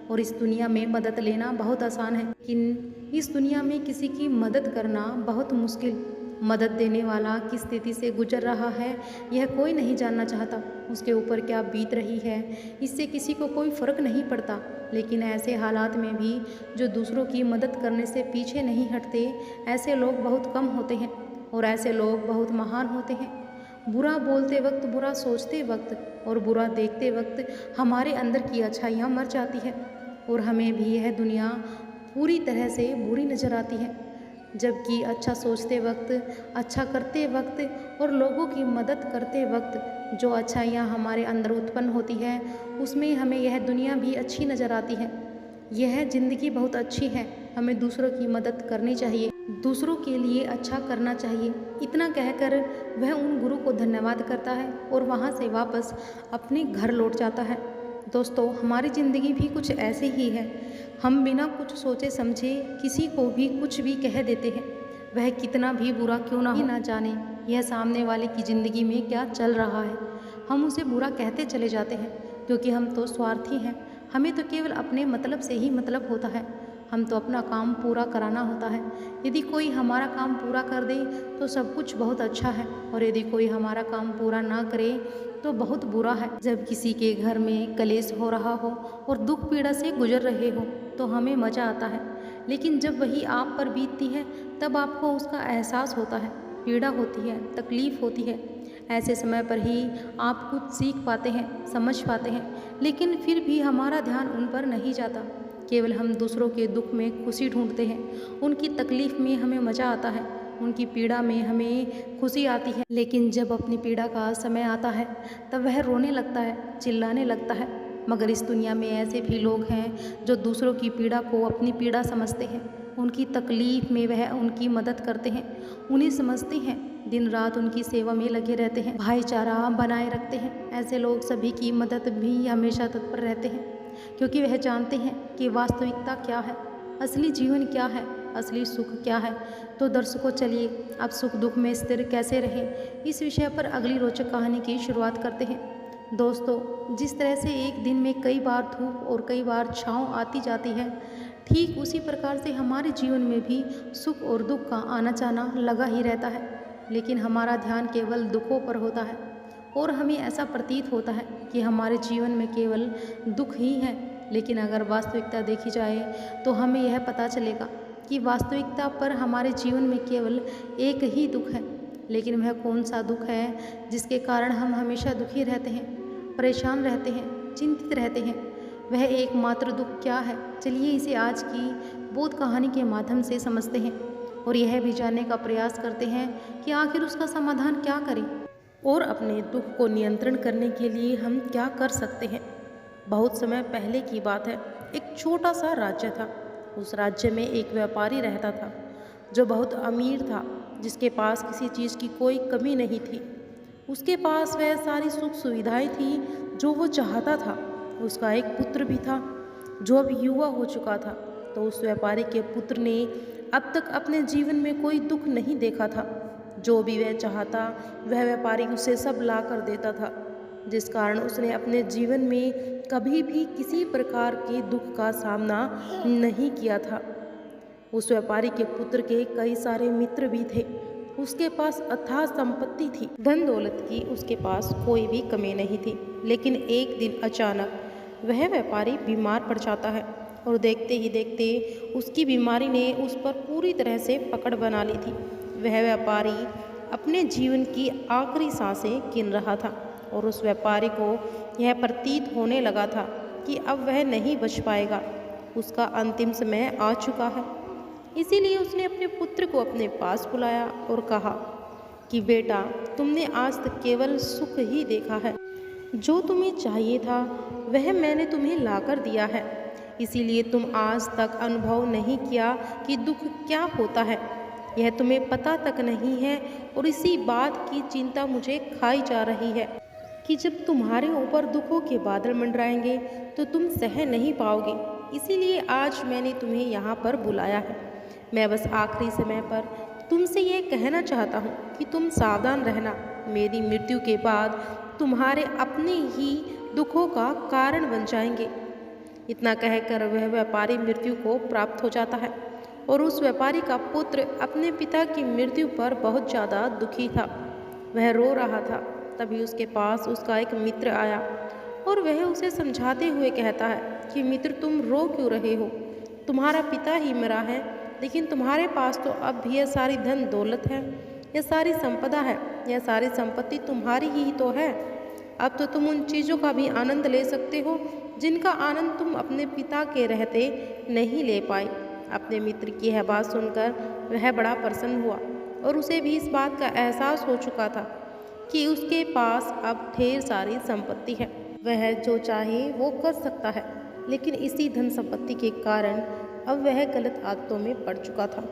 और इस दुनिया में मदद लेना बहुत आसान है, लेकिन इस दुनिया में किसी की मदद करना बहुत मुश्किल। मदद देने वाला किस स्थिति से गुजर रहा है यह कोई नहीं जानना चाहता, उसके ऊपर क्या बीत रही है इससे किसी को कोई फ़र्क नहीं पड़ता। लेकिन ऐसे हालात में भी जो दूसरों की मदद करने से पीछे नहीं हटते, ऐसे लोग बहुत कम होते हैं और ऐसे लोग बहुत महान होते हैं। बुरा बोलते वक्त, बुरा सोचते वक्त और बुरा देखते वक्त हमारे अंदर की अच्छाइयाँ मर जाती है और हमें भी यह दुनिया पूरी तरह से बुरी नज़र आती है। जबकि अच्छा सोचते वक्त, अच्छा करते वक्त और लोगों की मदद करते वक्त जो अच्छाइयाँ हमारे अंदर उत्पन्न होती है, उसमें हमें यह दुनिया भी अच्छी नज़र आती है। यह ज़िंदगी बहुत अच्छी है, हमें दूसरों की मदद करनी चाहिए, दूसरों के लिए अच्छा करना चाहिए। इतना कहकर वह उन गुरु को धन्यवाद करता है और वहाँ से वापस अपने घर लौट जाता है। दोस्तों, हमारी ज़िंदगी भी कुछ ऐसे ही है। हम बिना कुछ सोचे समझे किसी को भी कुछ भी कह देते हैं, वह कितना भी बुरा क्यों ना हो। ना जाने यह सामने वाले की ज़िंदगी में क्या चल रहा है, हम उसे बुरा कहते चले जाते हैं, क्योंकि हम तो स्वार्थी हैं। हमें तो केवल अपने मतलब से ही मतलब होता है। हम तो अपना काम पूरा कराना होता है। यदि कोई हमारा काम पूरा कर दे तो सब कुछ बहुत अच्छा है, और यदि कोई हमारा काम पूरा ना करे तो बहुत बुरा है। जब किसी के घर में कलेश हो रहा हो और दुख पीड़ा से गुजर रहे हो तो हमें मज़ा आता है, लेकिन जब वही आप पर बीतती है तब आपको उसका एहसास होता है, पीड़ा होती है, तकलीफ़ होती है। ऐसे समय पर ही आप कुछ सीख पाते हैं, समझ पाते हैं, लेकिन फिर भी हमारा ध्यान उन पर नहीं जाता। केवल हम दूसरों के दुख में खुशी ढूंढते हैं, उनकी तकलीफ़ में हमें मज़ा आता है, उनकी पीड़ा में हमें खुशी आती है। लेकिन जब अपनी पीड़ा का समय आता है तब वह रोने लगता है, चिल्लाने लगता है। मगर इस दुनिया में ऐसे भी लोग हैं जो दूसरों की पीड़ा को अपनी पीड़ा समझते हैं, उनकी तकलीफ़ में वह उनकी मदद करते हैं, उन्हें समझते हैं, दिन रात उनकी सेवा में लगे रहते हैं, भाईचारा बनाए रखते हैं। ऐसे लोग सभी की मदद भी हमेशा तत्पर रहते हैं, क्योंकि वह जानते हैं कि वास्तविकता क्या है, असली जीवन क्या है, असली सुख क्या है। तो दर्शकों, चलिए अब सुख दुख में स्थिर कैसे रहें, इस विषय पर अगली रोचक कहानी की शुरुआत करते हैं। दोस्तों, जिस तरह से एक दिन में कई बार धूप और कई बार छाँव आती जाती है, ठीक उसी प्रकार से हमारे जीवन में भी सुख और दुख का आना जाना लगा ही रहता है। लेकिन हमारा ध्यान केवल दुखों पर होता है और हमें ऐसा प्रतीत होता है कि हमारे जीवन में केवल दुख ही है। लेकिन अगर वास्तविकता देखी जाए तो हमें यह पता चलेगा कि वास्तविकता पर हमारे जीवन में केवल एक ही दुख है। लेकिन वह कौन सा दुख है जिसके कारण हम हमेशा दुखी रहते हैं, परेशान रहते हैं, चिंतित रहते हैं? वह एकमात्र दुख क्या है? चलिए इसे आज की बोध कहानी के माध्यम से समझते हैं और यह भी जानने का प्रयास करते हैं कि आखिर उसका समाधान क्या करें और अपने दुख को नियंत्रण करने के लिए हम क्या कर सकते हैं। बहुत समय पहले की बात है, एक छोटा सा राज्य था। उस राज्य में एक व्यापारी रहता था जो बहुत अमीर था, जिसके पास किसी चीज़ की कोई कमी नहीं थी। उसके पास वह सारी सुख सुविधाएं थी जो वो चाहता था। उसका एक पुत्र भी था जो अब युवा हो चुका था। तो उस व्यापारी के पुत्र ने अब तक अपने जीवन में कोई दुख नहीं देखा था। जो भी वह चाहता वह व्यापारी उसे सब ला कर देता था, जिस कारण उसने अपने जीवन में कभी भी किसी प्रकार के दुख का सामना नहीं किया था। उस व्यापारी के पुत्र के कई सारे मित्र भी थे। उसके पास अथाह संपत्ति थी, धन दौलत की उसके पास कोई भी कमी नहीं थी। लेकिन एक दिन अचानक वह व्यापारी बीमार पड़ जाता है और देखते ही देखते उसकी बीमारी ने उस पर पूरी तरह से पकड़ बना ली थी। वह व्यापारी अपने जीवन की आखिरी सांसें गिन रहा था और उस व्यापारी को यह प्रतीत होने लगा था कि अब वह नहीं बच पाएगा, उसका अंतिम समय आ चुका है। इसीलिए उसने अपने पुत्र को अपने पास बुलाया और कहा कि बेटा, तुमने आज तक केवल सुख ही देखा है। जो तुम्हें चाहिए था वह मैंने तुम्हें लाकर दिया है। इसीलिए तुम आज तक अनुभव नहीं किया कि दुख क्या होता है। यह तुम्हें पता तक नहीं है और इसी बात की चिंता मुझे खाई जा रही है कि जब तुम्हारे ऊपर दुखों के बादल मंडराएंगे तो तुम सह नहीं पाओगे। इसीलिए आज मैंने तुम्हें यहाँ पर बुलाया है। मैं बस आखिरी समय पर तुमसे ये कहना चाहता हूँ कि तुम सावधान रहना। मेरी मृत्यु के बाद तुम्हारे अपने ही दुखों का कारण बन जाएंगे। इतना कहकर वह व्यापारी मृत्यु को प्राप्त हो जाता है और उस व्यापारी का पुत्र अपने पिता की मृत्यु पर बहुत ज़्यादा दुखी था। वह रो रहा था। तभी उसके पास उसका एक मित्र आया और वह उसे समझाते हुए कहता है कि मित्र, तुम रो क्यों रहे हो? तुम्हारा पिता ही मरा है, लेकिन तुम्हारे पास तो अब भी यह सारी धन दौलत है, यह सारी संपदा है, यह सारी संपत्ति तुम्हारी ही तो है। अब तो तुम उन चीज़ों का भी आनंद ले सकते हो जिनका आनंद तुम अपने पिता के रहते नहीं ले पाए। अपने मित्र की यह बात सुनकर वह बड़ा प्रसन्न हुआ और उसे भी इस बात का एहसास हो चुका था कि उसके पास अब ढेर सारी संपत्ति है। वह जो चाहे वो कर सकता है, लेकिन इसी धन संपत्ति के कारण अब वह गलत आदतों में पड़ चुका था।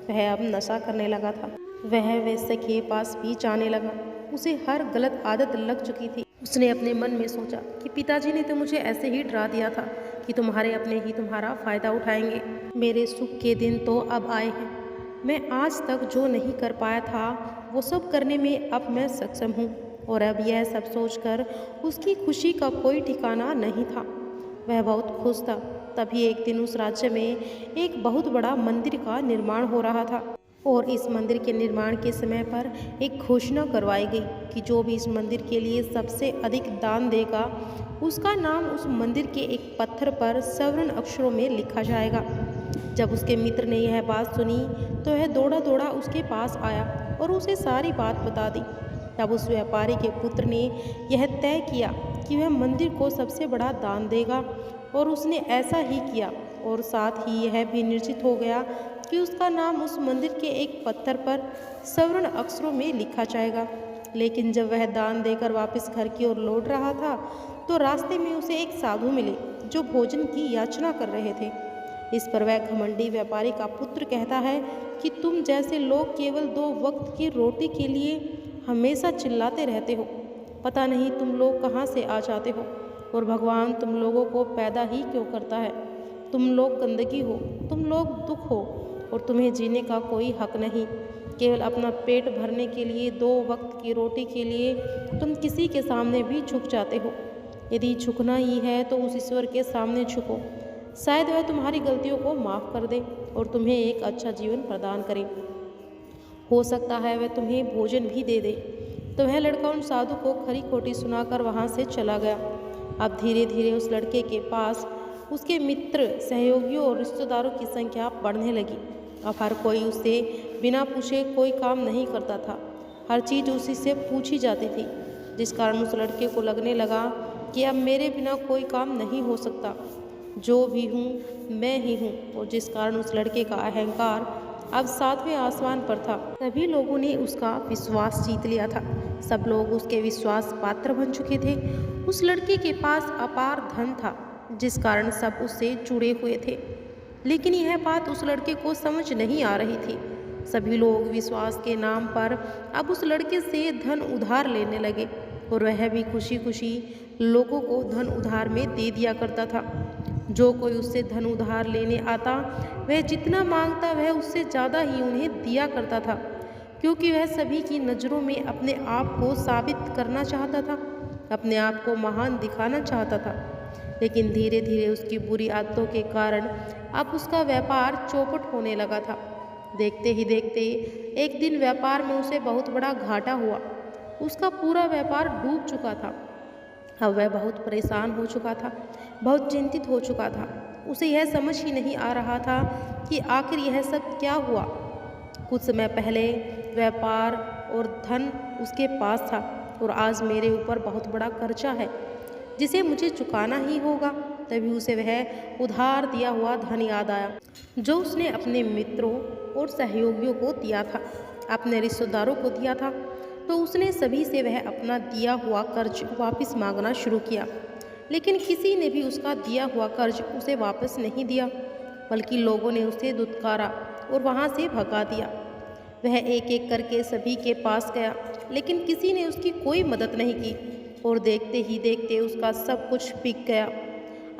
वह अब नशा करने लगा था। वह वेश्या के पास भी जाने लगा। उसे हर गलत आदत लग चुकी थी। उसने अपने मन में सोचा कि पिताजी ने तो मुझे ऐसे ही डरा दिया था कि तुम्हारे अपने ही तुम्हारा फायदा उठाएंगे। मेरे सुख के दिन तो अब आए हैं। मैं आज तक जो नहीं कर पाया था वो सब करने में अब मैं सक्षम हूँ। और अब यह सब सोचकर उसकी खुशी का कोई ठिकाना नहीं था। वह बहुत खुश था। तभी एक दिन उस राज्य में एक बहुत बड़ा मंदिर का निर्माण हो रहा था और इस मंदिर के निर्माण के समय पर एक घोषणा करवाई गई कि जो भी इस मंदिर के लिए सबसे अधिक दान देगा उसका नाम उस मंदिर के एक पत्थर पर स्वर्ण अक्षरों में लिखा जाएगा। जब उसके मित्र ने यह बात सुनी तो वह दौड़ा दौड़ा उसके पास आया और उसे सारी बात बता दी। तब उस व्यापारी के पुत्र ने यह तय किया कि वह मंदिर को सबसे बड़ा दान देगा और उसने ऐसा ही किया और साथ ही यह भी निश्चित हो गया कि उसका नाम उस मंदिर के एक पत्थर पर स्वर्ण अक्षरों में लिखा जाएगा। लेकिन जब वह दान देकर वापस घर की ओर लौट रहा था तो रास्ते में उसे एक साधु मिले जो भोजन की याचना कर रहे थे। इस पर वह घमंडी व्यापारी का पुत्र कहता है कि तुम जैसे लोग केवल 2 वक्त की रोटी के लिए हमेशा चिल्लाते रहते हो। पता नहीं तुम लोग कहाँ से आ जाते हो और भगवान तुम लोगों को पैदा ही क्यों करता है। तुम लोग गंदगी हो, तुम लोग दुख हो और तुम्हें जीने का कोई हक नहीं। केवल अपना पेट भरने के लिए 2 वक्त की रोटी के लिए तुम किसी के सामने भी झुक जाते हो। यदि झुकना ही है तो उस ईश्वर के सामने झुको। शायद वह तुम्हारी गलतियों को माफ़ कर दे और तुम्हें एक अच्छा जीवन प्रदान करे। हो सकता है वह तुम्हें भोजन भी दे दे। तो वह लड़का उन साधु को खरी खोटी सुनाकर वहाँ से चला गया। अब धीरे धीरे उस लड़के के पास उसके मित्र, सहयोगियों और रिश्तेदारों की संख्या बढ़ने लगी। अब हर कोई उससे बिना पूछे कोई काम नहीं करता था। हर चीज़ उसी से पूछी जाती थी, जिस कारण उस लड़के को लगने लगा कि अब मेरे बिना कोई काम नहीं हो सकता। जो भी हूँ मैं ही हूँ। और जिस कारण उस लड़के का अहंकार अब 7वें आसमान पर था। सभी लोगों ने उसका विश्वास जीत लिया था। सब लोग उसके विश्वास पात्र बन चुके थे। उस लड़के के पास अपार धन था, जिस कारण सब उससे जुड़े हुए थे। लेकिन यह बात उस लड़के को समझ नहीं आ रही थी। सभी लोग विश्वास के नाम पर अब उस लड़के से धन उधार लेने लगे और वह भी खुशी खुशी लोगों को धन उधार में दे दिया करता था। जो कोई उससे धन उधार लेने आता वह जितना मांगता वह उससे ज़्यादा ही उन्हें दिया करता था, क्योंकि वह सभी की नज़रों में अपने आप को साबित करना चाहता था, अपने आप को महान दिखाना चाहता था। लेकिन धीरे धीरे उसकी बुरी आदतों के कारण अब उसका व्यापार चौपट होने लगा था। देखते ही देखते एक दिन व्यापार में उसे बहुत बड़ा घाटा हुआ। उसका पूरा व्यापार डूब चुका था। अब वह बहुत परेशान हो चुका था, बहुत चिंतित हो चुका था। उसे यह समझ ही नहीं आ रहा था कि आखिर यह सब क्या हुआ। कुछ समय पहले व्यापार और धन उसके पास था और आज मेरे ऊपर बहुत बड़ा कर्जा है जिसे मुझे चुकाना ही होगा। तभी उसे वह उधार दिया हुआ धन याद आया जो उसने अपने मित्रों और सहयोगियों को दिया था, अपने रिश्तेदारों को दिया था। तो उसने सभी से वह अपना दिया हुआ कर्ज वापस मांगना शुरू किया। लेकिन किसी ने भी उसका दिया हुआ कर्ज उसे वापस नहीं दिया, बल्कि लोगों ने उसे दुत्कारा और वहाँ से भगा दिया। वह एक एक करके सभी के पास गया, लेकिन किसी ने उसकी कोई मदद नहीं की और देखते ही देखते उसका सब कुछ बिक गया।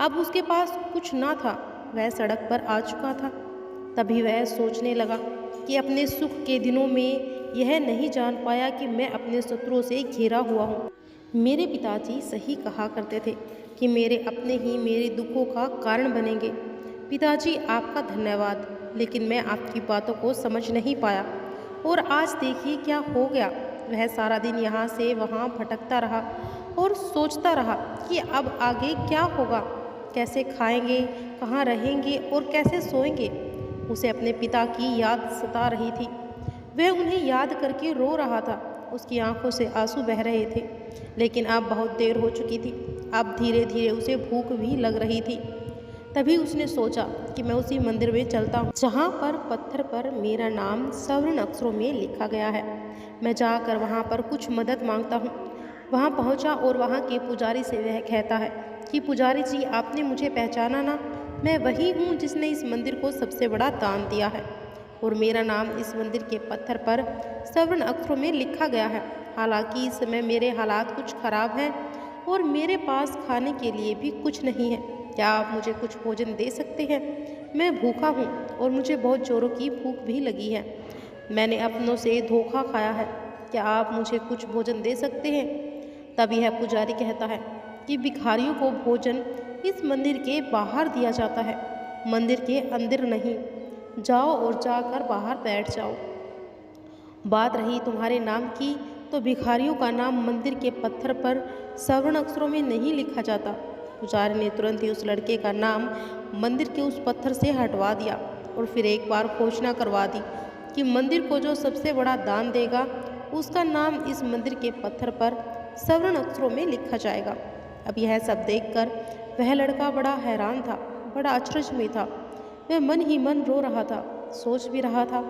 अब उसके पास कुछ ना था, वह सड़क पर आ चुका था। तभी वह सोचने लगा कि अपने सुख के दिनों में यह नहीं जान पाया कि मैं अपने शत्रुओं से घिरा हुआ हूँ। मेरे पिताजी सही कहा करते थे कि मेरे अपने ही मेरे दुखों का कारण बनेंगे। पिताजी आपका धन्यवाद, लेकिन मैं आपकी बातों को समझ नहीं पाया और आज देखिए क्या हो गया। वह सारा दिन यहाँ से वहाँ भटकता रहा और सोचता रहा कि अब आगे क्या होगा, कैसे खाएंगे, कहाँ रहेंगे और कैसे सोएंगे। उसे अपने पिता की याद सता रही थी। वह उन्हें याद करके रो रहा था। उसकी आंखों से आंसू बह रहे थे। लेकिन अब बहुत देर हो चुकी थी। अब धीरे धीरे उसे भूख भी लग रही थी। तभी उसने सोचा कि मैं उसी मंदिर में चलता हूँ जहाँ पर पत्थर पर मेरा नाम स्वर्ण अक्षरों में लिखा गया है। मैं जाकर वहाँ पर कुछ मदद मांगता हूँ। वहाँ पहुँचा और वहाँ के पुजारी से वह कहता है कि पुजारी जी, आपने मुझे पहचाना ना? मैं वही हूँ जिसने इस मंदिर को सबसे बड़ा दान दिया है और मेरा नाम इस मंदिर के पत्थर पर स्वर्ण अक्षरों में लिखा गया है। हालांकि इस समय मेरे हालात कुछ खराब हैं और मेरे पास खाने के लिए भी कुछ नहीं है। क्या आप मुझे कुछ भोजन दे सकते हैं? मैं भूखा हूँ और मुझे बहुत जोरों की भूख भी लगी है। मैंने अपनों से धोखा खाया है। क्या आप मुझे कुछ भोजन दे सकते हैं? तब यह पुजारी कहता है कि भिखारियों को भोजन इस मंदिर के बाहर दिया जाता है, मंदिर के अंदर नहीं। जाओ और जाकर बाहर बैठ जाओ। बात रही तुम्हारे नाम की, तो भिखारियों का नाम मंदिर के पत्थर पर स्वर्ण अक्षरों में नहीं लिखा जाता। पुजारी ने तुरंत ही उस लड़के का नाम मंदिर के उस पत्थर से हटवा दिया और फिर एक बार घोषणा करवा दी कि मंदिर को जो सबसे बड़ा दान देगा उसका नाम इस मंदिर के पत्थर पर स्वर्ण अक्षरों में लिखा जाएगा। अब यह सब देखकर वह लड़का बड़ा हैरान था, बड़ा अचरज में था। वह मन ही मन रो रहा था, सोच भी रहा था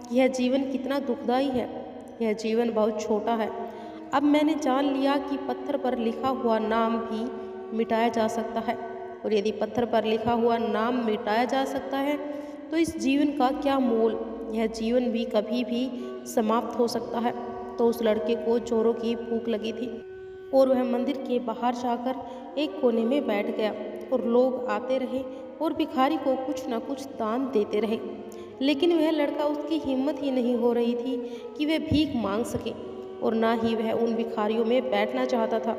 कि यह जीवन कितना दुखदाई है, यह जीवन बहुत छोटा है। अब मैंने जान लिया कि पत्थर पर लिखा हुआ नाम भी मिटाया जा सकता है, और यदि पत्थर पर लिखा हुआ नाम मिटाया जा सकता है तो इस जीवन का क्या मोल, यह जीवन भी कभी भी समाप्त हो सकता है। तो उस लड़के को जोरों की भूख लगी थी और वह मंदिर के बाहर जाकर एक कोने में बैठ गया और लोग आते रहे और भिखारी को कुछ न कुछ दान देते रहे, लेकिन वह लड़का, उसकी हिम्मत ही नहीं हो रही थी कि वह भीख मांग सके और ना ही वह उन भिखारियों में बैठना चाहता था।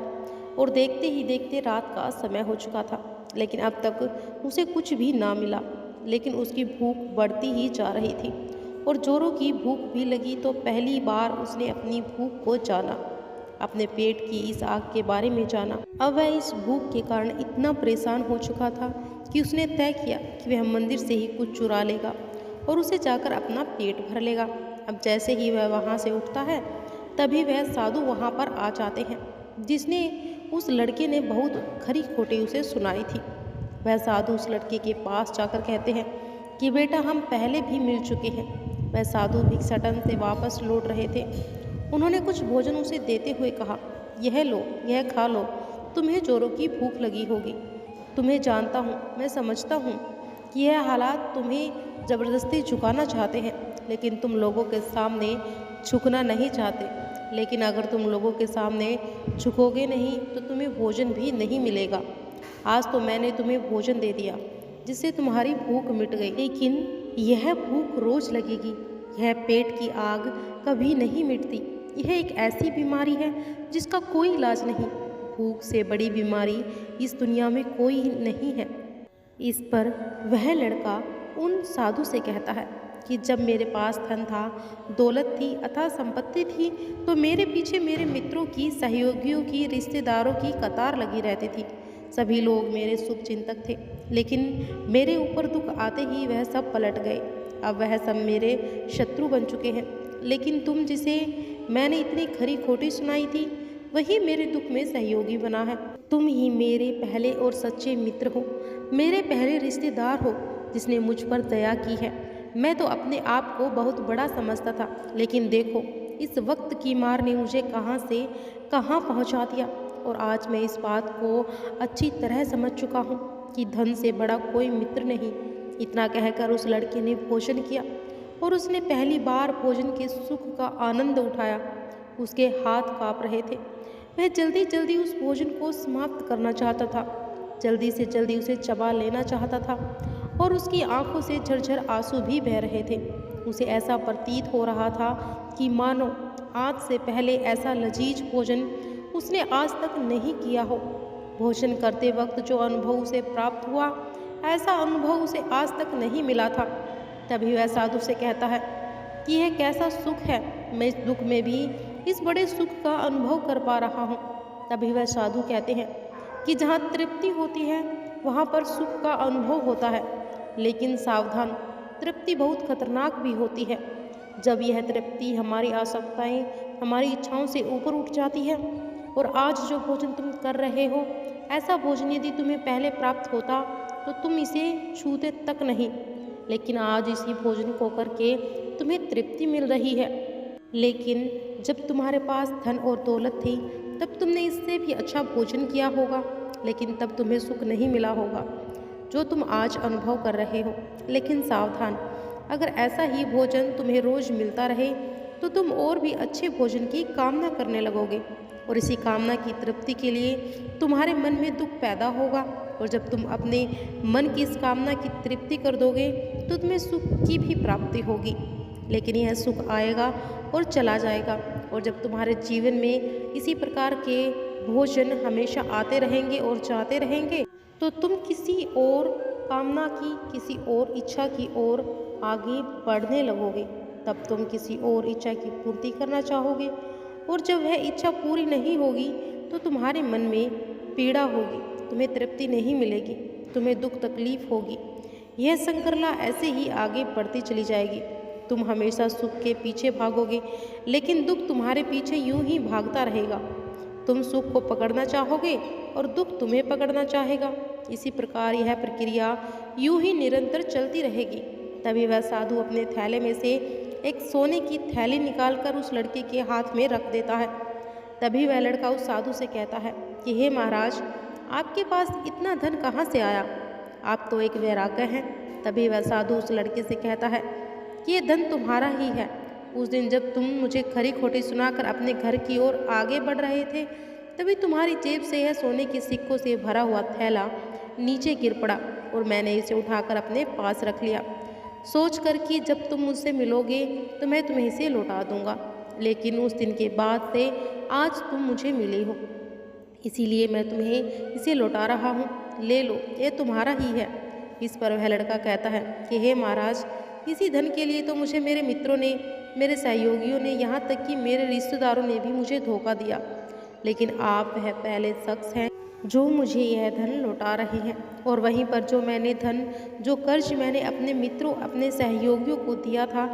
और देखते ही देखते रात का समय हो चुका था, लेकिन अब तक उसे कुछ भी ना मिला। लेकिन उसकी भूख बढ़ती ही जा रही थी और जोरों की भूख भी लगी। तो पहली बार उसने अपनी भूख को जाना, अपने पेट की इस आग के बारे में जाना। अब वह इस भूख के कारण इतना परेशान हो चुका था कि उसने तय किया कि वह मंदिर से ही कुछ चुरा लेगा और उसे जाकर अपना पेट भर लेगा। अब जैसे ही वह वहाँ से उठता है तभी वह साधु वहाँ पर आ जाते हैं, जिसने उस लड़के ने बहुत खरी खोटी उसे सुनाई थी। वह साधु उस लड़के के पास जाकर कहते हैं कि बेटा, हम पहले भी मिल चुके हैं। वह साधु भिक्षाटन से वापस लौट रहे थे। उन्होंने कुछ भोजन उसे देते हुए कहा, यह लो, यह खा लो, तुम्हें जोरों की भूख लगी होगी। तुम्हें जानता हूँ, मैं समझता हूँ कि यह हालात तुम्हें ज़बरदस्ती झुकाना चाहते हैं, लेकिन तुम लोगों के सामने झुकना नहीं चाहते। लेकिन अगर तुम लोगों के सामने झुकोगे नहीं तो तुम्हें भोजन भी नहीं मिलेगा। आज तो मैंने तुम्हें भोजन दे दिया जिससे तुम्हारी भूख मिट गई, लेकिन यह भूख रोज लगेगी। यह पेट की आग कभी नहीं मिटती। यह एक ऐसी बीमारी है जिसका कोई इलाज नहीं। भूख से बड़ी बीमारी इस दुनिया में कोई नहीं है। इस पर वह लड़का उन साधु से कहता है कि जब मेरे पास धन था, दौलत थी, अथवा संपत्ति थी, तो मेरे पीछे मेरे मित्रों की, सहयोगियों की, रिश्तेदारों की कतार लगी रहती थी। सभी लोग मेरे शुभ चिंतक थे, लेकिन मेरे ऊपर दुख आते ही वह सब पलट गए। अब वह सब मेरे शत्रु बन चुके हैं। लेकिन तुम, जिसे मैंने इतनी खरी खोटी सुनाई थी, वही मेरे दुख में सहयोगी बना है। तुम ही मेरे पहले और सच्चे मित्र हो, मेरे पहले रिश्तेदार हो, जिसने मुझ पर दया की है। मैं तो अपने आप को बहुत बड़ा समझता था, लेकिन देखो, इस वक्त की मार ने मुझे कहाँ से कहाँ पहुँचा दिया। और आज मैं इस बात को अच्छी तरह समझ चुका हूँ कि धन से बड़ा कोई मित्र नहीं। इतना कहकर उस लड़के ने भोजन किया और उसने पहली बार भोजन के सुख का आनंद उठाया। उसके हाथ काँप रहे थे। वह जल्दी जल्दी उस भोजन को समाप्त करना चाहता था, जल्दी से जल्दी उसे चबा लेना चाहता था और उसकी आंखों से झरझर आंसू भी बह रहे थे। उसे ऐसा प्रतीत हो रहा था कि मानो आज से पहले ऐसा लजीज भोजन उसने आज तक नहीं किया हो। भोजन करते वक्त जो अनुभव उसे प्राप्त हुआ, ऐसा अनुभव उसे आज तक नहीं मिला था। तभी वह साधु से कहता है कि यह कैसा सुख है, मैं इस दुख में भी इस बड़े सुख का अनुभव कर पा रहा हूँ। तभी वह साधु कहते हैं कि जहाँ तृप्ति होती है वहाँ पर सुख का अनुभव होता है, लेकिन सावधान, तृप्ति बहुत खतरनाक भी होती है। जब यह तृप्ति हमारी आवश्यकताएं, हमारी इच्छाओं से ऊपर उठ जाती है। और आज जो भोजन तुम कर रहे हो, ऐसा भोजन यदि तुम्हें पहले प्राप्त होता तो तुम इसे छूते तक नहीं, लेकिन आज इसी भोजन को करके तुम्हें तृप्ति मिल रही है। लेकिन जब तुम्हारे पास धन और दौलत थी तब तुमने इससे भी अच्छा भोजन किया होगा, लेकिन तब तुम्हें सुख नहीं मिला होगा जो तुम आज अनुभव कर रहे हो। लेकिन सावधान, अगर ऐसा ही भोजन तुम्हें रोज मिलता रहे तो तुम और भी अच्छे भोजन की कामना करने लगोगे, और इसी कामना की तृप्ति के लिए तुम्हारे मन में दुख पैदा होगा। और जब तुम अपने मन की इस कामना की तृप्ति कर दोगे तो तुम्हें सुख की भी प्राप्ति होगी, लेकिन यह सुख आएगा और चला जाएगा। और जब तुम्हारे जीवन में इसी प्रकार के भोजन हमेशा आते रहेंगे और जाते रहेंगे तो तुम किसी और कामना की, किसी और इच्छा की ओर आगे बढ़ने लगोगे। तब तुम किसी और इच्छा की पूर्ति करना चाहोगे, और जब वह इच्छा पूरी नहीं होगी तो तुम्हारे मन में पीड़ा होगी, तुम्हें तृप्ति नहीं मिलेगी, तुम्हें दुख तकलीफ होगी। यह संकरला ऐसे ही आगे बढ़ती चली जाएगी। तुम हमेशा सुख के पीछे भागोगे, लेकिन दुख तुम्हारे पीछे यूं ही भागता रहेगा। तुम सुख को पकड़ना चाहोगे और दुख तुम्हें पकड़ना चाहेगा। इसी प्रकार यह प्रक्रिया यूं ही निरंतर चलती रहेगी। तभी वह साधु अपने थैले में से एक सोने की थैली निकालकर उस लड़के के हाथ में रख देता है। तभी वह लड़का उस साधु से कहता है कि हे महाराज, आपके पास इतना धन कहाँ से आया? आप तो एक वैराग्य हैं। तभी वह साधु उस लड़के से कहता है कि ये धन तुम्हारा ही है। उस दिन जब तुम मुझे खरी खोटी सुनाकर अपने घर की ओर आगे बढ़ रहे थे, तभी तुम्हारी जेब से यह सोने के सिक्कों से भरा हुआ थैला नीचे गिर पड़ा और मैंने इसे उठाकर अपने पास रख लिया, सोच कर कि जब तुम मुझसे मिलोगे तो मैं तुम्हें इसे लौटा दूंगा। लेकिन उस दिन के बाद से आज तुम मुझे मिले हो, इसीलिए मैं तुम्हें इसे लौटा रहा हूँ। ले लो, ये तुम्हारा ही है। इस पर वह लड़का कहता है कि हे महाराज, इसी धन के लिए तो मुझे मेरे मित्रों ने, मेरे सहयोगियों ने, यहाँ तक कि मेरे रिश्तेदारों ने भी मुझे धोखा दिया। लेकिन आप वह पहले शख्स हैं जो मुझे यह धन लौटा रहे हैं। और वहीं पर जो कर्ज मैंने अपने मित्रों, अपने सहयोगियों को दिया था,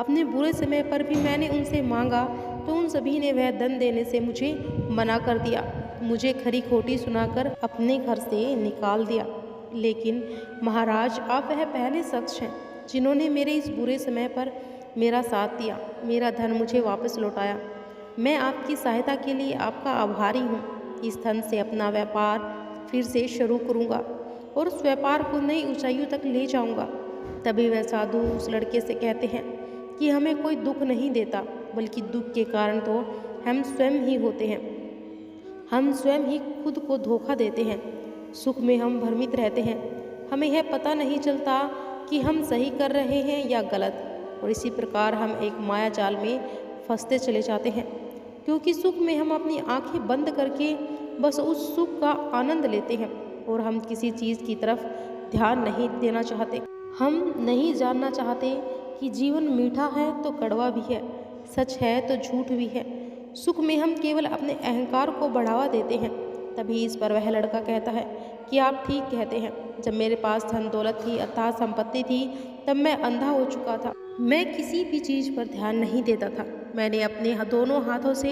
अपने बुरे समय पर भी मैंने उनसे मांगा तो उन सभी ने वह धन देने से मुझे मना कर दिया, मुझे खरी खोटी सुनाकर अपने घर से निकाल दिया। लेकिन महाराज, आप वह पहले शख्स हैं जिन्होंने मेरे इस बुरे समय पर मेरा साथ दिया, मेरा धन मुझे वापस लौटाया। मैं आपकी सहायता के लिए आपका आभारी हूँ। इस धन से अपना व्यापार फिर से शुरू करूँगा और उस व्यापार को नई ऊंचाइयों तक ले जाऊँगा। तभी वह साधु उस लड़के से कहते हैं कि हमें कोई दुख नहीं देता, बल्कि दुख के कारण तो हम स्वयं ही होते हैं। हम स्वयं ही खुद को धोखा देते हैं। सुख में हम भ्रमित रहते हैं, हमें यह पता नहीं चलता कि हम सही कर रहे हैं या गलत, और इसी प्रकार हम एक माया जाल में फंसते चले जाते हैं। क्योंकि सुख में हम अपनी आंखें बंद करके बस उस सुख का आनंद लेते हैं और हम किसी चीज़ की तरफ ध्यान नहीं देना चाहते। हम नहीं जानना चाहते कि जीवन मीठा है तो कड़वा भी है, सच है तो झूठ भी है। सुख में हम केवल अपने अहंकार को बढ़ावा देते हैं। तभी इस पर वह लड़का कहता है कि आप ठीक कहते हैं। जब मेरे पास धन दौलत थी, अथाह संपत्ति थी, तब मैं अंधा हो चुका था। मैं किसी भी चीज़ पर ध्यान नहीं देता था। मैंने अपने दोनों हाथों से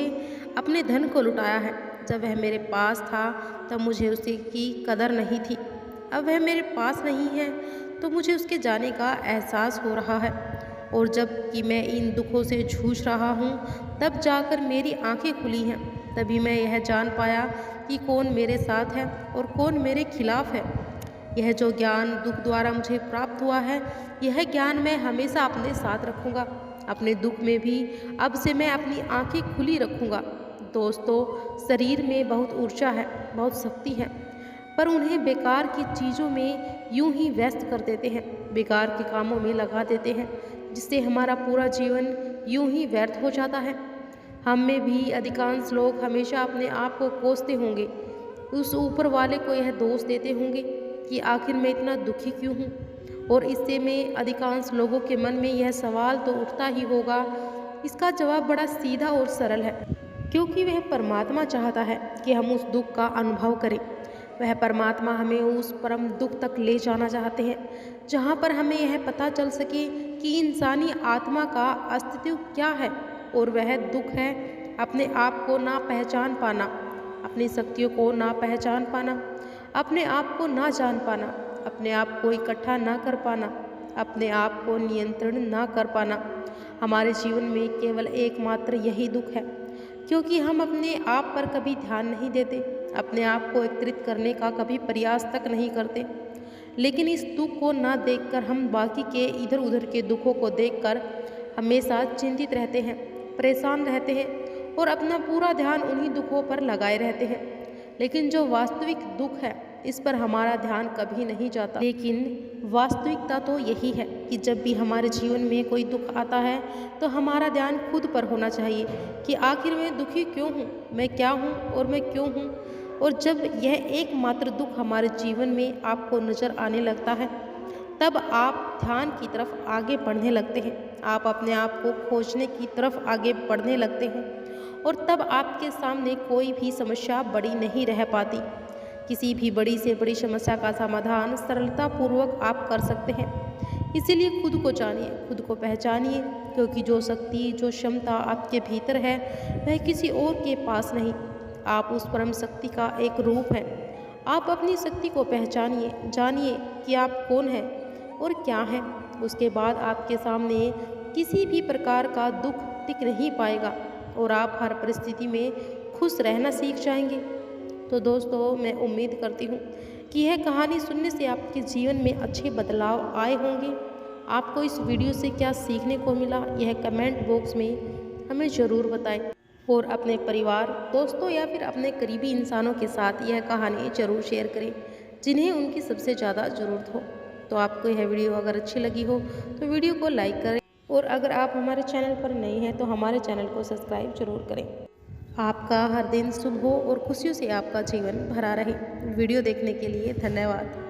अपने धन को लुटाया है। जब वह मेरे पास था तब मुझे उसकी कदर नहीं थी। अब वह मेरे पास नहीं है तो मुझे उसके जाने का एहसास हो रहा है। और जब कि मैं इन दुखों से जूझ रहा हूँ तब जाकर मेरी आंखें खुली हैं। तभी मैं यह जान पाया कि कौन मेरे साथ है और कौन मेरे खिलाफ है। यह जो ज्ञान दुख द्वारा मुझे प्राप्त हुआ है, यह ज्ञान मैं हमेशा अपने साथ रखूँगा। अपने दुख में भी अब से मैं अपनी आंखें खुली रखूँगा। दोस्तों, शरीर में बहुत ऊर्जा है, बहुत शक्ति है, पर उन्हें बेकार की चीज़ों में यूं ही व्यस्त कर देते हैं, बेकार के कामों में लगा देते हैं, जिससे हमारा पूरा जीवन यूं ही व्यर्थ हो जाता है। हम में भी अधिकांश लोग हमेशा अपने आप को कोसते होंगे, उस ऊपर वाले को यह दोष देते होंगे कि आखिर मैं इतना दुखी क्यों हूँ। और इससे में अधिकांश लोगों के मन में यह सवाल तो उठता ही होगा। इसका जवाब बड़ा सीधा और सरल है, क्योंकि वह परमात्मा चाहता है कि हम उस दुख का अनुभव करें। वह परमात्मा हमें उस परम दुख तक ले जाना चाहते हैं जहाँ पर हमें यह पता चल सके कि इंसानी आत्मा का अस्तित्व क्या है। और वह दुख है अपने आप को ना पहचान पाना, अपनी शक्तियों को ना पहचान पाना, अपने आप को ना जान पाना, अपने आप को इकट्ठा ना कर पाना, अपने आप को नियंत्रण ना कर पाना। हमारे जीवन में केवल एकमात्र यही दुख है, क्योंकि हम अपने आप पर कभी ध्यान नहीं देते, अपने आप को एकत्रित करने का कभी प्रयास तक नहीं करते। लेकिन इस दुख को ना देखकर हम बाकी के इधर उधर के दुखों को देखकर हमेशा चिंतित रहते हैं, परेशान रहते हैं और अपना पूरा ध्यान उन्हीं दुखों पर लगाए रहते हैं। लेकिन जो वास्तविक दुख है, इस पर हमारा ध्यान कभी नहीं जाता। लेकिन वास्तविकता तो यही है कि जब भी हमारे जीवन में कोई दुख आता है तो हमारा ध्यान खुद पर होना चाहिए कि आखिर मैं दुखी क्यों हूँ, मैं क्या हूँ और मैं क्यों हूँ। और जब यह एकमात्र दुख हमारे जीवन में आपको नज़र आने लगता है, तब आप ध्यान की तरफ आगे बढ़ने लगते हैं, आप अपने आप को खोजने की तरफ आगे बढ़ने लगते हैं और तब आपके सामने कोई भी समस्या बड़ी नहीं रह पाती। किसी भी बड़ी से बड़ी समस्या का समाधान सरलतापूर्वक आप कर सकते हैं। इसीलिए खुद को जानिए, खुद को पहचानिए, क्योंकि जो शक्ति, जो क्षमता आपके भीतर है वह किसी और के पास नहीं, आप उस परम शक्ति का एक रूप हैं। आप अपनी शक्ति को पहचानिए, जानिए कि आप कौन हैं और क्या हैं। उसके बाद आपके सामने किसी भी प्रकार का दुख टिक नहीं पाएगा और आप हर परिस्थिति में खुश रहना सीख जाएंगे। तो दोस्तों, मैं उम्मीद करती हूँ कि यह कहानी सुनने से आपके जीवन में अच्छे बदलाव आए होंगे। आपको इस वीडियो से क्या सीखने को मिला, यह कमेंट बॉक्स में हमें ज़रूर बताएं और अपने परिवार, दोस्तों या फिर अपने करीबी इंसानों के साथ यह कहानी ज़रूर शेयर करें जिन्हें उनकी सबसे ज़्यादा ज़रूरत हो। तो आपको यह वीडियो अगर अच्छी लगी हो तो वीडियो को लाइक करें और अगर आप हमारे चैनल पर नए हैं तो हमारे चैनल को सब्सक्राइब जरूर करें। आपका हर दिन शुभ हो और खुशियों से आपका जीवन भरा रहे। वीडियो देखने के लिए धन्यवाद।